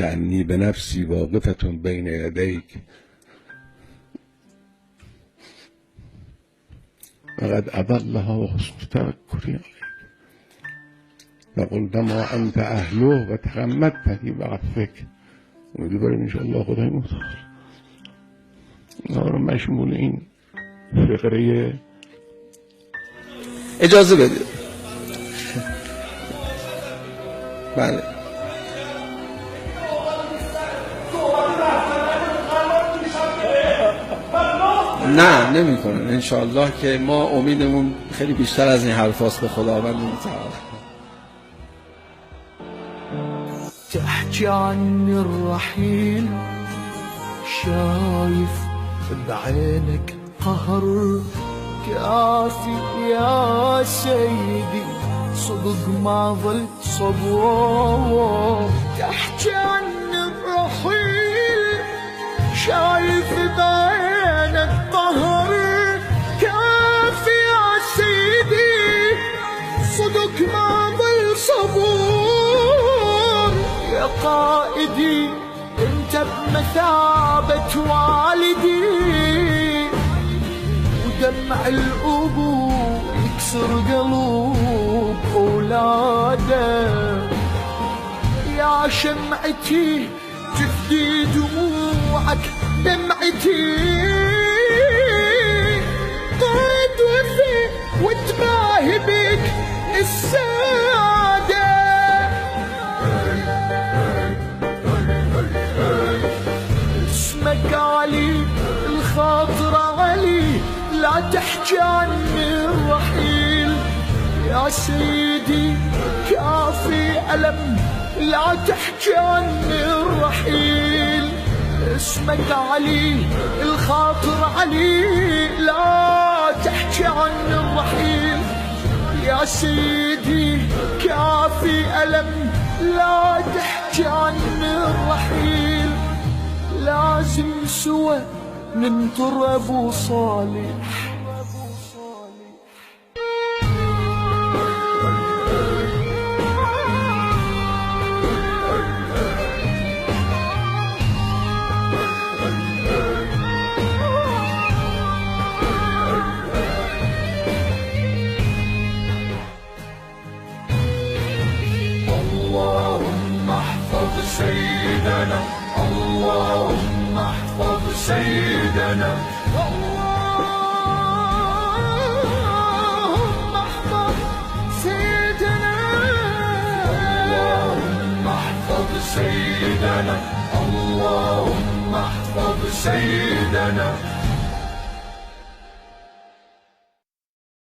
كأني بنفسي واقفة بين يديك، فقد أضلها حسن تفكري عليك، فقلت ما أنت أهله وتغمدتني بعفوك. ودي برای إن شاء الله خدای مختار نارو مشمول این فقره. اجازه بده. بله نه نمی کنن انشاءالله که ما امیدمون خیلی بیشتر از این حرف هاست به خداوند متعال. تحكي عني الرحيل شايف بعينك قهر كافي يا سيدي صدق ما ظل صبور. تحكي عني الرحيل شايف بعينك قهر كافي يا سيدي صدق ما ظل صبور. يا قائدي انت بمثابة والدي ودمع الأبو يكسر قلوب أولاده. يا شمعتي تفدي دموعك دمعتي قائد وفي وتباهي بك السادة. اسمك علي الخاطر علي لا تحكي عني الرحيل يا سيدي كافي ألم لا تحكي عني الرحيل. اسمك علي الخاطر علي لا تحكي عني الرحيل يا سيدي كافي ألم لا تحكي عني الرحيل. لازم سوا ننطر أبو صالح. اللهم احفظ سيدنا، اللهم احفظ سيدنا، اللهم احفظ سيدنا، اللهم احفظ سيدنا، اللهم احفظ سيدنا.